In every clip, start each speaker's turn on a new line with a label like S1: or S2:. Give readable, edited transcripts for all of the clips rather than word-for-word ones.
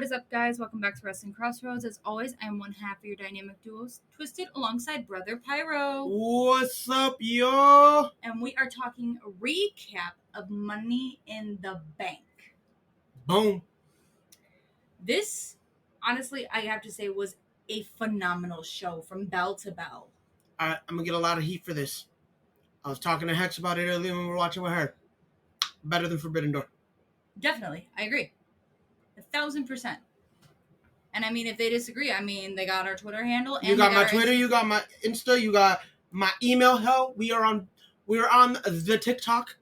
S1: what is up, guys? Welcome back to Wrestling Crossroads. As always, I am one half of your dynamic duos, Twisted, alongside Brother Pyro.
S2: What's up, y'all?
S1: And we are talking a recap of Money in the Bank.
S2: Boom.
S1: This, honestly, I have to say, was a phenomenal show from bell to bell.
S2: I'm going to get a lot of heat for this. I was talking to Hex about it earlier when we were watching with her. Better than Forbidden Door.
S1: Definitely. I agree. 1,000%. And I mean, if they disagree, I mean, they got our Twitter handle. And
S2: you got my Twitter, you got my Insta, you got my email. Hell, we are on the TikTok.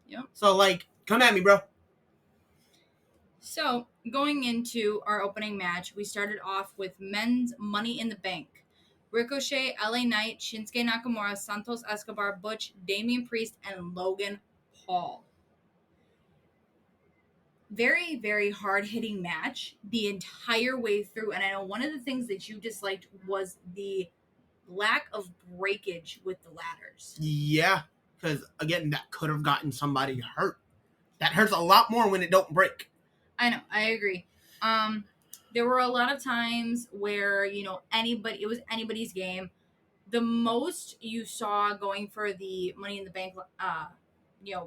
S1: Yep.
S2: So, come at me, bro.
S1: So, going into our opening match, we started off with men's Money in the Bank. Ricochet, LA Knight, Shinsuke Nakamura, Santos Escobar, Butch, Damien Priest, and Logan Paul. Very, very hard-hitting match the entire way through. And I know one of the things that you disliked was the lack of breakage with the ladders.
S2: Yeah, because, again, that could have gotten somebody hurt. That hurts a lot more when it don't break.
S1: I know, I agree. There were a lot of times where, it was anybody's game. The most you saw going for the Money in the Bank,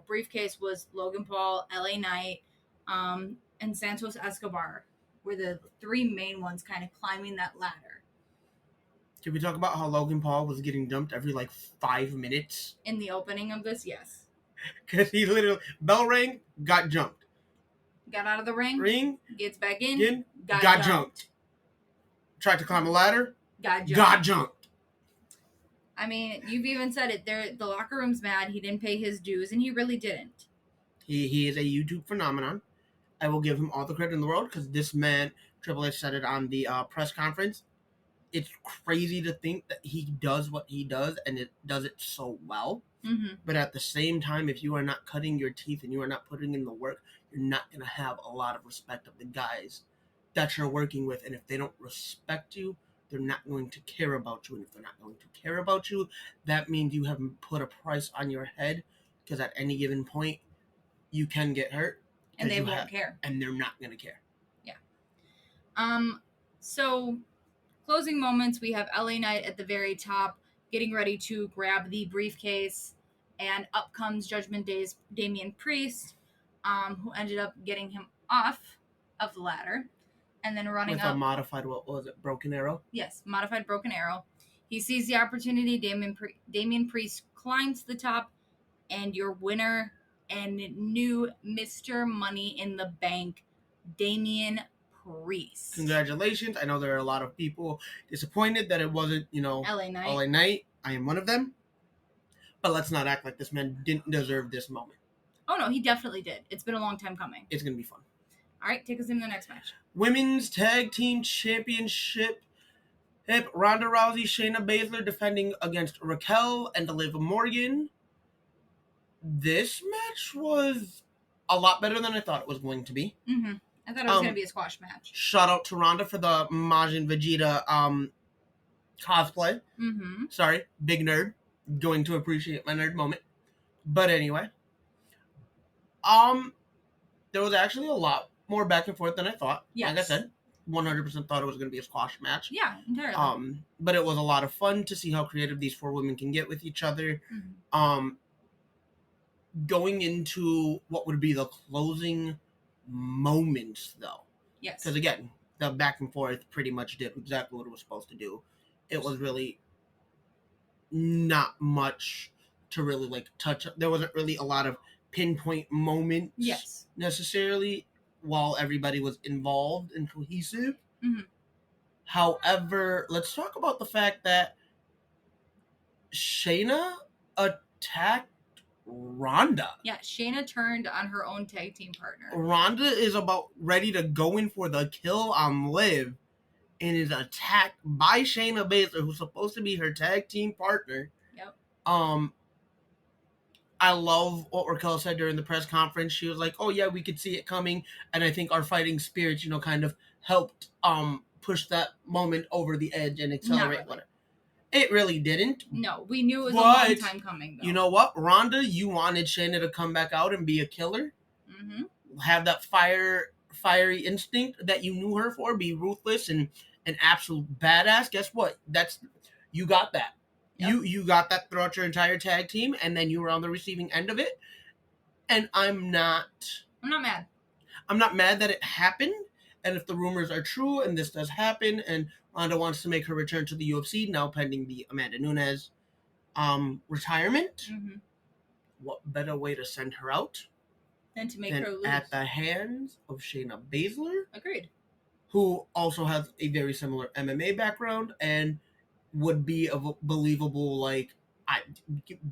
S1: briefcase was Logan Paul, LA Knight, and Santos Escobar were the three main ones kind of climbing that ladder.
S2: Can we talk about how Logan Paul was getting dumped every 5 minutes?
S1: In the opening of this, yes.
S2: Because he literally, bell rang, got jumped.
S1: Got out of the ring, gets back in,
S2: got jumped. Tried to climb a ladder, got jumped.
S1: I mean, you've even said it. The locker room's mad. He didn't pay his dues, and he really didn't.
S2: He is a YouTube phenomenon. I will give him all the credit in the world because this man, Triple H, said it on the press conference. It's crazy to think that he does what he does, and it does it so well.
S1: Mm-hmm.
S2: But at the same time, if you are not cutting your teeth and you are not putting in the work, you're not going to have a lot of respect of the guys that you're working with. And if they don't respect you, they're not going to care about you. And if they're not going to care about you, that means you haven't put a price on your head, because at any given point, you can get hurt.
S1: And they won't care.
S2: And they're not going to care.
S1: Yeah. So, closing moments, we have LA Knight at the very top, getting ready to grab the briefcase. And up comes Judgment Day's Damien Priest, who ended up getting him off of the ladder. And then running up.
S2: With a modified, what was it, Broken Arrow?
S1: Yes, modified Broken Arrow. He sees the opportunity. Damien Priest climbs to the top. And your winner and new Mr. Money in the Bank, Damien Priest.
S2: Congratulations. I know there are a lot of people disappointed that it wasn't,
S1: LA Knight.
S2: LA Knight. I am one of them. But let's not act like this man didn't deserve this moment.
S1: Oh, no, he definitely did. It's been a long time coming.
S2: It's going to be fun.
S1: All right, take us into the next match.
S2: Women's Tag Team Championship. Ronda Rousey, Shayna Baszler defending against Raquel and Liv Morgan. This match was a lot better than I thought it was going to be.
S1: Mm-hmm. I thought it was going to be a squash match.
S2: Shout out to Ronda for the Majin Vegeta cosplay.
S1: Mm-hmm.
S2: Sorry, big nerd. Going to appreciate my nerd moment. But anyway. There was actually a lot more back and forth than I thought.
S1: Yes.
S2: Like I said, 100% thought it was going to be a squash match.
S1: Yeah, entirely.
S2: But it was a lot of fun to see how creative these four women can get with each other.
S1: Mm-hmm.
S2: Going into what would be the closing moments, though.
S1: Yes.
S2: Because, again, the back and forth pretty much did exactly what it was supposed to do. It was really not much to really, touch. There wasn't really a lot of pinpoint moments necessarily while everybody was involved and cohesive.
S1: Mm-hmm.
S2: However, let's talk about the fact that Shayna attacked Ronda.
S1: Yeah, Shayna turned on her own tag team partner.
S2: Ronda is about ready to go in for the kill on Liv and is attacked by Shayna Baszler, who's supposed to be her tag team partner.
S1: Yep.
S2: I love what Raquel said during the press conference. She was like, oh yeah, we could see it coming. And I think our fighting spirits, kind of helped push that moment over the edge and accelerate
S1: Not really.
S2: It really didn't.
S1: No, we knew it was a long time coming, though.
S2: You know what? Ronda, you wanted Shayna to come back out and be a killer.
S1: Mm-hmm.
S2: Have that fire fiery instinct that you knew her for, be ruthless and an absolute badass, guess what? You got that.
S1: Yep.
S2: You got that throughout your entire tag team, and then you were on the receiving end of it. And I'm not
S1: mad.
S2: I'm not mad that it happened. And if the rumors are true and this does happen, and Ronda wants to make her return to the UFC now pending the Amanda Nunes retirement,
S1: Mm-hmm.
S2: what better way to send her out
S1: Than to make
S2: than
S1: her lose.
S2: at the hands of Shayna Baszler,
S1: Agreed.
S2: who also has a very similar MMA background and would be a believable, like,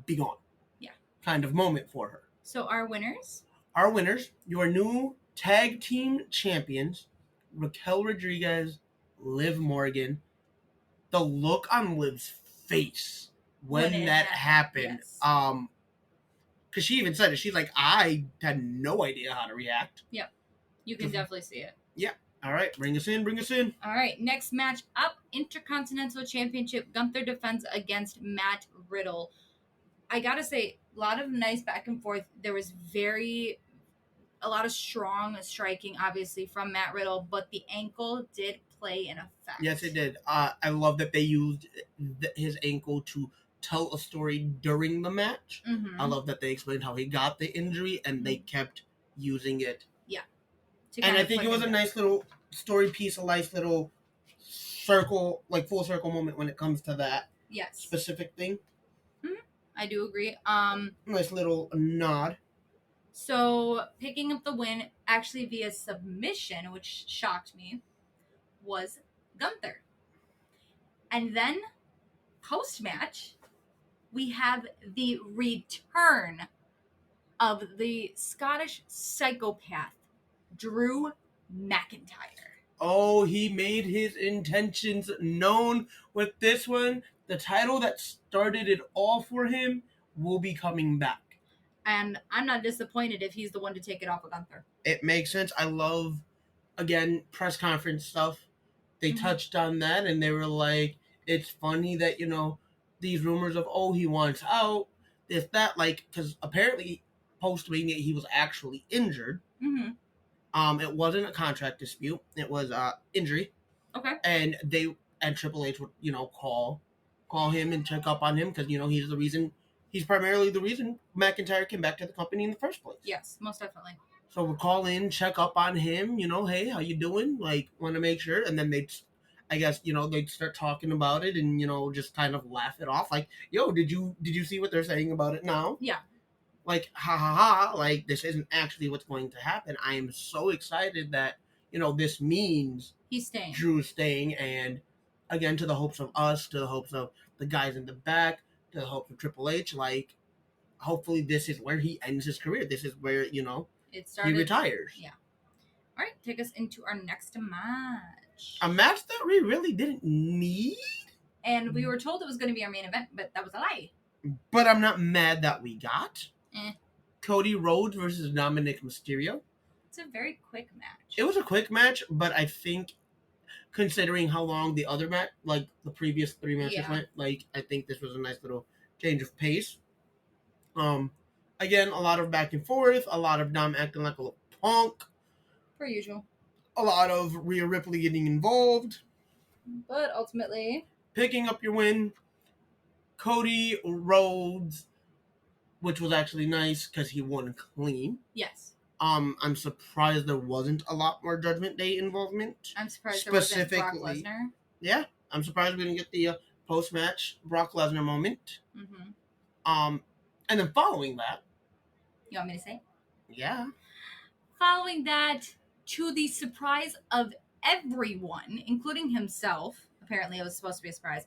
S2: be gone.
S1: Yeah.
S2: Kind of moment for her.
S1: So our winners?
S2: Our winners, your new tag team champions, Raquel Rodriguez, Liv Morgan. The look on Liv's face when that happened,
S1: yes.
S2: because she even said it. She's like, I had no idea how to react.
S1: Yep. You can definitely see it.
S2: Yeah. All right, bring us in.
S1: All right, next match up, Intercontinental Championship. Gunther defends against Matt Riddle. I gotta say, a lot of nice back and forth. There was a lot of strong striking, obviously, from Matt Riddle, but the ankle did play an effect.
S2: Yes, it did. I love that they used his ankle to tell a story during the match.
S1: Mm-hmm.
S2: I love that they explained how he got the injury, and they kept using it.
S1: Yeah.
S2: And I think it was a nice little story piece, a nice little circle, like full circle moment when it comes to that specific thing.
S1: Mm-hmm. I do agree.
S2: Nice little nod.
S1: So picking up the win, actually via submission, which shocked me, was Gunther. And then post-match, we have the return of the Scottish psychopath, Drew McIntyre.
S2: Oh, he made his intentions known with this one. The title that started it all for him will be coming back.
S1: And I'm not disappointed if he's the one to take it off of Gunther.
S2: It makes sense. I love, again, press conference stuff. They touched on that, and they were like, it's funny that, these rumors of, oh, he wants out, this, that, like, because apparently post-Mania he was actually injured.
S1: Mm-hmm.
S2: It wasn't a contract dispute. It was injury.
S1: Okay.
S2: And Triple H would, call him and check up on him because, he's primarily the reason McIntyre came back to the company in the first place.
S1: Yes, most definitely.
S2: So we'll call in, check up on him, hey, how you doing? Like, want to make sure. And then they'd start talking about it and, just kind of laugh it off. Like, yo, did you see what they're saying about it now?
S1: Yeah.
S2: Like, ha ha ha, like, this isn't actually what's going to happen. I am so excited that, this means
S1: he's staying.
S2: Drew's staying. And again, to the hopes of us, to the hopes of the guys in the back, to the hopes of Triple H, like, hopefully this is where he ends his career. This is where,
S1: it started,
S2: he retires.
S1: Yeah. All right, take us into our next match.
S2: A match that we really didn't need.
S1: And we were told it was going to be our main event, but that was a lie.
S2: But I'm not mad that we got.
S1: Eh.
S2: Cody Rhodes versus Dominic Mysterio.
S1: It's a very quick match.
S2: It was a quick match, but I think considering how long the other match, like the previous 3 matches went, like I think this was a nice little change of pace. Again, a lot of back and forth, a lot of Dom acting like a little punk.
S1: Per usual.
S2: A lot of Rhea Ripley getting involved.
S1: But ultimately,
S2: picking up your win, Cody Rhodes, which was actually nice because he won clean.
S1: Yes.
S2: I'm surprised there wasn't a lot more Judgment Day involvement.
S1: I'm surprised there wasn't Brock Lesnar.
S2: Yeah, I'm surprised we didn't get the post-match Brock Lesnar moment.
S1: Mm-hmm.
S2: And then following that,
S1: you want me to say?
S2: Yeah.
S1: Following that, to the surprise of everyone, including himself, apparently it was supposed to be a surprise,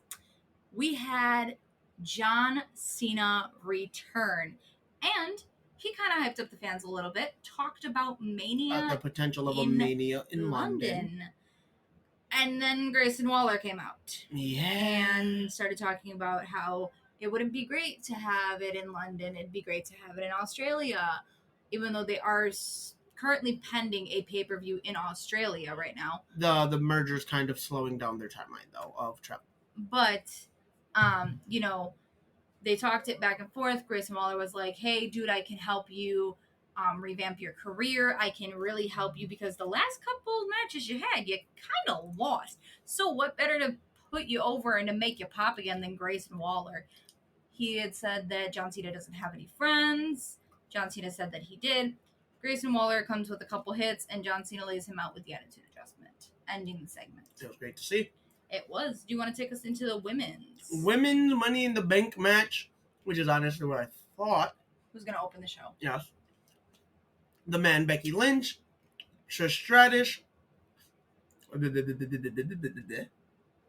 S1: we had John Cena return. And he kind of hyped up the fans a little bit, talked about Mania.
S2: The potential of a Mania in London.
S1: And then Grayson Waller came out.
S2: Yeah.
S1: And started talking about how it wouldn't be great to have it in London. It'd be great to have it in Australia, even though they are currently pending a pay-per-view in Australia right now.
S2: The merger's kind of slowing down their timeline, though, of travel.
S1: But, they talked it back and forth. Grayson Waller was like, hey, dude, I can help you revamp your career. I can really help you because the last couple matches you had, you kind of lost. So what better to put you over and to make you pop again than Grayson Waller? He had said that John Cena doesn't have any friends. John Cena said that he did. Grayson Waller comes with a couple hits, and John Cena lays him out with the attitude adjustment, ending the segment.
S2: It was great to see.
S1: It was. Do you want to take us into the women's?
S2: Women's Money in the Bank match, which is honestly what I thought.
S1: Who's going to open the show?
S2: Yes. The man Becky Lynch, Trish Stratus.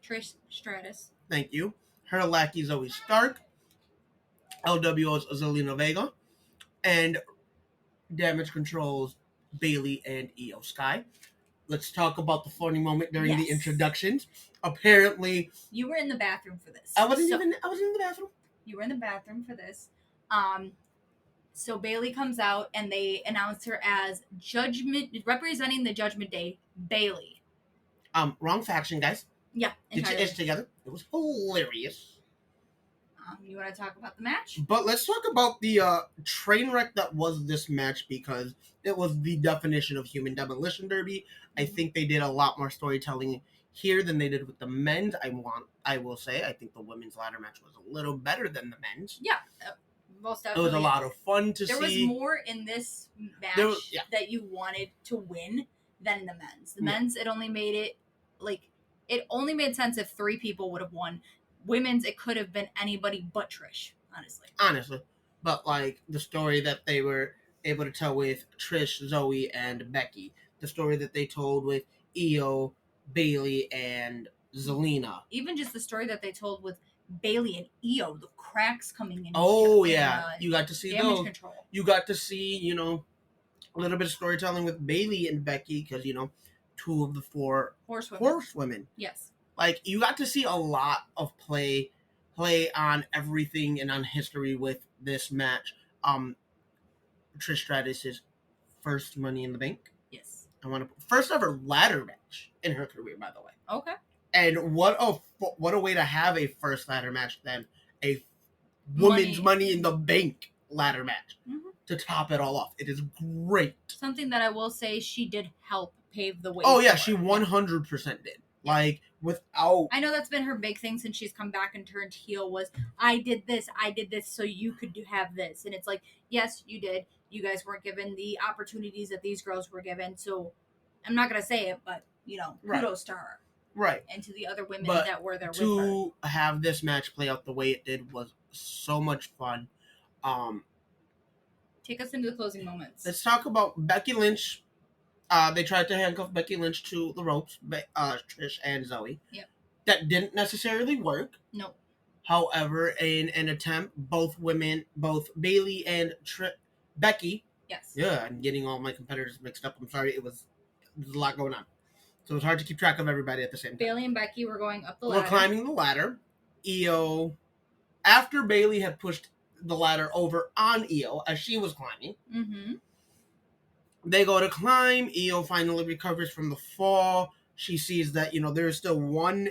S1: Trish Stratus.
S2: Thank you. Her lackey Zoe Stark. LWO's Zelina Vega. And Damage Control's Bailey and Io Sky. Let's talk about the funny moment during the introductions. Apparently,
S1: you were in the bathroom for this.
S2: I was in the bathroom.
S1: You were in the bathroom for this. So Bailey comes out and they announce her as representing the Judgment Day, Bailey.
S2: Wrong faction, guys.
S1: Yeah,
S2: get your ish together. It was hilarious.
S1: You want to talk about the match?
S2: But let's talk about the train wreck that was this match, because it was the definition of human demolition derby. I think they did a lot more storytelling here than they did with the men's. I will say, I think the women's ladder match was a little better than the men's.
S1: Yeah, most definitely.
S2: It was a lot of fun to see.
S1: There was more in this match that you wanted to win than the men's. The men's, it only made sense if 3 people would have won. Women's, it could have been anybody but Trish, honestly.
S2: But like the story that they were able to tell with Trish, Zoe, and Becky, the story that they told with Io, Bailey, and Zelina,
S1: even just the story that they told with Bailey and Io, the cracks coming in.
S2: Oh yeah, you got to see
S1: damage
S2: those.
S1: Control.
S2: You got to see, a little bit of storytelling with Bailey and Becky, because 2 of the 4 horsewomen.
S1: Yes.
S2: Like, you got to see a lot of play on everything and on history with this match. Trish Stratus's first Money in the Bank.
S1: Yes.
S2: First ever ladder match in her career, by the way.
S1: Okay.
S2: And what a way to have a first ladder match than a women's Money in the Bank ladder match to top it all off. It is great.
S1: Something that I will say, she did help pave the way.
S2: Oh yeah, she 100% did. Like, without...
S1: I know that's been her big thing since she's come back and turned heel was, I did this so you could have this. And it's like, yes, you did. You guys weren't given the opportunities that these girls were given. So I'm not going to say it, but, kudos to her.
S2: Right.
S1: And to the other women that were there with her.
S2: To have this match play out the way it did was so much fun.
S1: Take us into the closing moments.
S2: Let's talk about Becky Lynch. They tried to handcuff Becky Lynch to the ropes, Trish and Zoe.
S1: Yep.
S2: That didn't necessarily work.
S1: No.
S2: However, in an attempt, both Bailey and Becky.
S1: Yes.
S2: Yeah, I'm getting all my competitors mixed up. I'm sorry. There's a lot going on. So it's hard to keep track of everybody at the same time.
S1: Bailey and Becky were going up the ladder.
S2: We're climbing the ladder. Io, after Bailey had pushed the ladder over on Io as she was climbing, they go to climb. Io finally recovers from the fall. She sees that, there's still one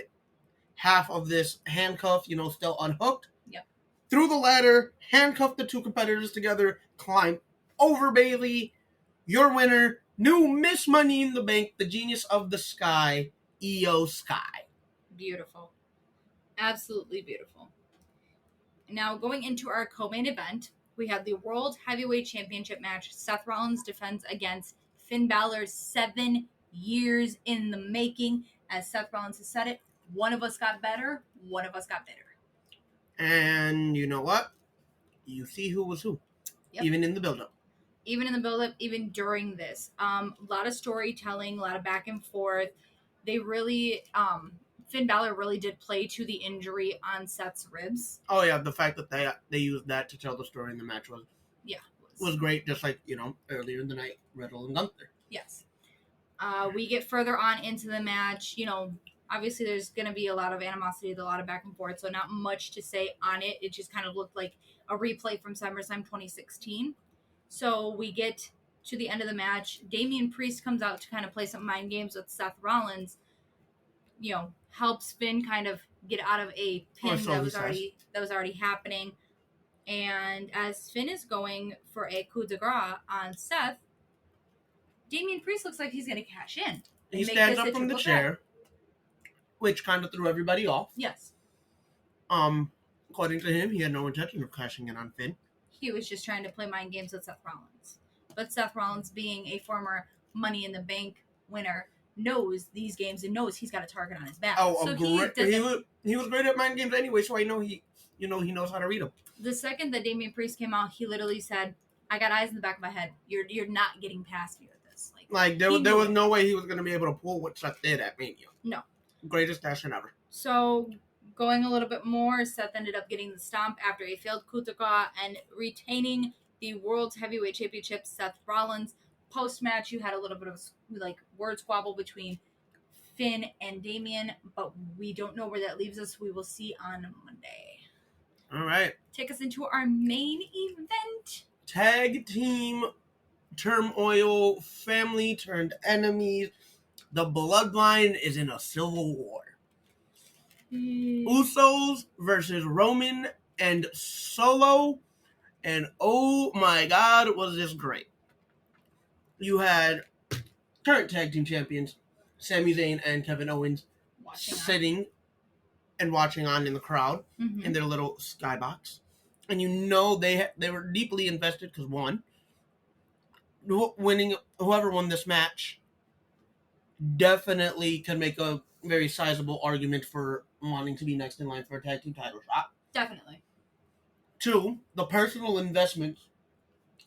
S2: half of this handcuff, still unhooked.
S1: Yep.
S2: Through the ladder, handcuff the 2 competitors together, climb over Bailey. Your winner, new Miss Money in the Bank, the Genius of the Sky, Io Sky.
S1: Beautiful. Absolutely beautiful. Now, going into our co-main event, we have the World Heavyweight Championship match. Seth Rollins defends against Finn Balor, 7 years in the making. As Seth Rollins has said it, one of us got better, one of us got bitter.
S2: And you know what? You see who was who. Yep. Even in the build-up.
S1: Even during this. A lot of storytelling, a lot of back and forth. They really... Finn Balor really did play to the injury on Seth's ribs.
S2: Oh yeah, the fact that they used that to tell the story in the match was great. Just like earlier in the night, Riddle and Gunther.
S1: Yes. We get further on into the match. Obviously there's going to be a lot of animosity, a lot of back and forth. So not much to say on it. It just kind of looked like a replay from SummerSlam 2016. So we get to the end of the match. Damien Priest comes out to kind of play some mind games with Seth Rollins. Helps Finn kind of get out of a pin that was already happening. And as Finn is going for a coup de grace on Seth, Damien Priest looks like he's going to cash in.
S2: He stands up from the chair, which kind of threw everybody off.
S1: Yes.
S2: According to him, he had no intention of cashing in on Finn.
S1: He was just trying to play mind games with Seth Rollins. But Seth Rollins, being a former Money in the Bank winner, knows these games and knows he's got a target on his back.
S2: He was great at mind games anyway, so I know he knows how to read them.
S1: The second that Damien Priest came out, he literally said, "I got eyes in the back of my head. You're not getting past me with this."
S2: There was no way he was going to be able to pull what Seth did at Mania.
S1: No.
S2: Greatest cash in ever.
S1: So, going a little bit more, Seth ended up getting the stomp after a failed coup de grace and retaining the World Heavyweight Championship. Seth Rollins. Post-match, you had a little bit of word squabble between Finn and Damien, but we don't know where that leaves us. We will see on Monday.
S2: All right.
S1: Take us into our main event.
S2: Tag team turmoil, family turned enemies. The bloodline is in a civil war. Usos versus Roman and Solo. And oh my God, was this great. You had current tag team champions, Sami Zayn and Kevin Owens, sitting and watching on in the crowd in their little skybox. And they were deeply invested because, one, whoever won this match definitely can make a very sizable argument for wanting to be next in line for a tag team title shot.
S1: Definitely.
S2: Two, the personal investment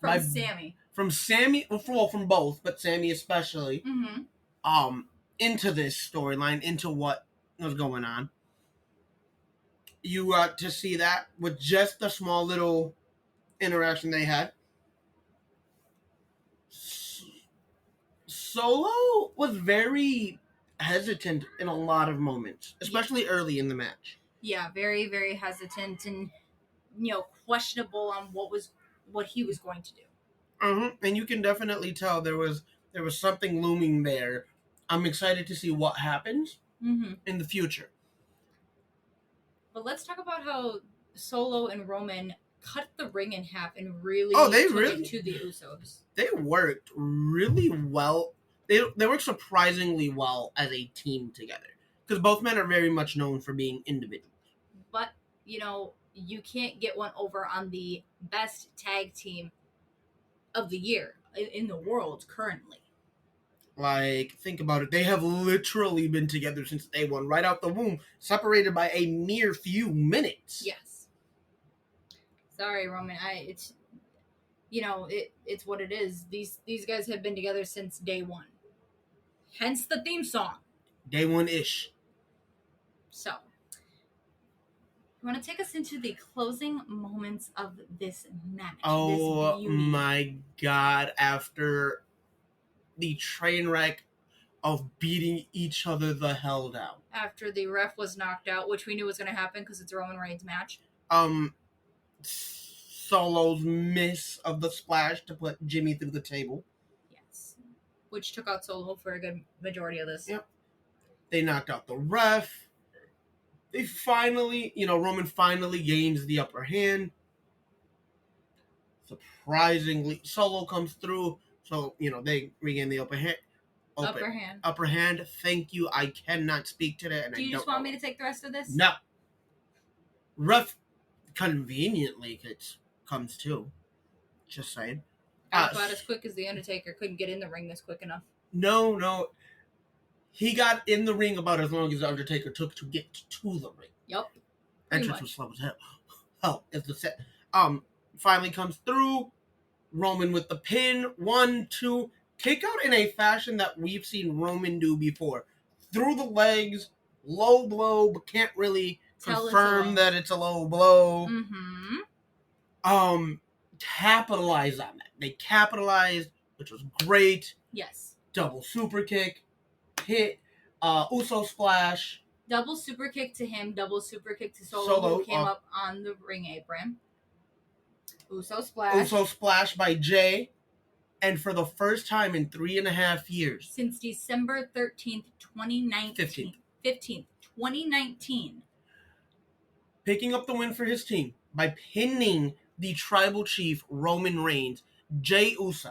S1: from Sami,
S2: from both, but Sami especially, into this storyline, into what was going on. You got to see that with just a small little interaction they had. Solo was very hesitant in a lot of moments, especially early in the match.
S1: Yeah, very, very hesitant and questionable on what he was going to do.
S2: And you can definitely tell there was something looming there. I'm excited to see what happens in the future.
S1: But let's talk about how Solo and Roman cut the ring in half and really
S2: took
S1: it to the Usos.
S2: They worked really well. They worked surprisingly well as a team together because both men are very much known for being individuals.
S1: But, you can't get one over on the best tag team of the year in the world currently.
S2: Think about it. They have literally been together since day one, right out the womb, separated by a mere few minutes.
S1: Yes. Sorry, Roman. It's what it is. These guys have been together since day one. Hence the theme song.
S2: Day one-ish.
S1: So, you want to take us into the closing moments of this match?
S2: Oh my God! After the train wreck of beating each other the hell down.
S1: After the ref was knocked out, which we knew was going to happen because it's a Roman Reigns match.
S2: Solo's miss of the splash to put Jimmy through the table.
S1: Yes. Which took out Solo for a good majority of this.
S2: Yep. They knocked out the ref. They finally, Roman finally gains the upper hand. Surprisingly, Solo comes through. So, they regain the upper hand. Thank you. I cannot speak to that. And
S1: Do you just want me to take the rest of this?
S2: No. Ref conveniently comes to. Just saying.
S1: About as quick as The Undertaker couldn't get in the ring this quick enough.
S2: No. He got in the ring about as long as The Undertaker took to get to the ring.
S1: Yep.
S2: Entrance was slow as hell. Hell is the set. Finally comes through. Roman with the pin. 1, 2. Kick out in a fashion that we've seen Roman do before. Through the legs. Low blow, but can't really confirm that it's a low blow. Capitalize on that. They capitalized, which was great.
S1: Yes.
S2: Double super kick. Hit. Uso splash.
S1: Double super kick to him. Double super kick to Solo who came up on the ring apron. Uso splash
S2: by Jey. And for the first time in 3.5 years.
S1: Since December 13th, 2019. 15th, 2019.
S2: Picking up the win for his team by pinning the Tribal Chief Roman Reigns, Jey Uso.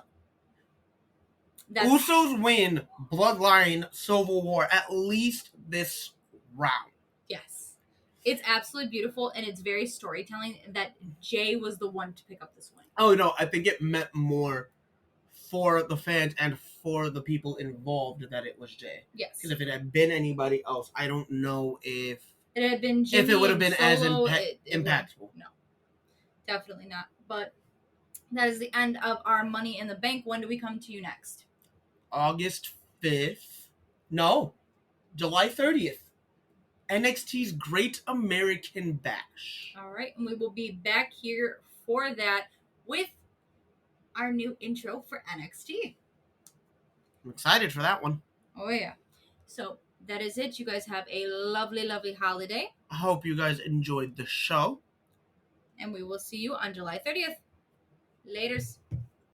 S1: That's,
S2: Usos win Bloodline Civil War at least this round.
S1: yes. It's absolutely beautiful, and it's very storytelling that Jay was the one to pick up this win.
S2: Oh no, I think it meant more for the fans and for the people involved that it was Jay.
S1: Yes.
S2: Because if it had been anybody else, I don't know if
S1: it had been Jimmy
S2: if it would have been
S1: Solo,
S2: as impactful.
S1: No, definitely not. But that is the end of our Money in the Bank. When do we come to you next?
S2: August 5th. No, July 30th. NXT's Great American Bash.
S1: All right, and we will be back here for that with our new intro for NXT.
S2: I'm excited for that one.
S1: Oh, yeah. So that is it. You guys have a lovely, lovely holiday.
S2: I hope you guys enjoyed the show.
S1: And we will see you on July 30th. Laters.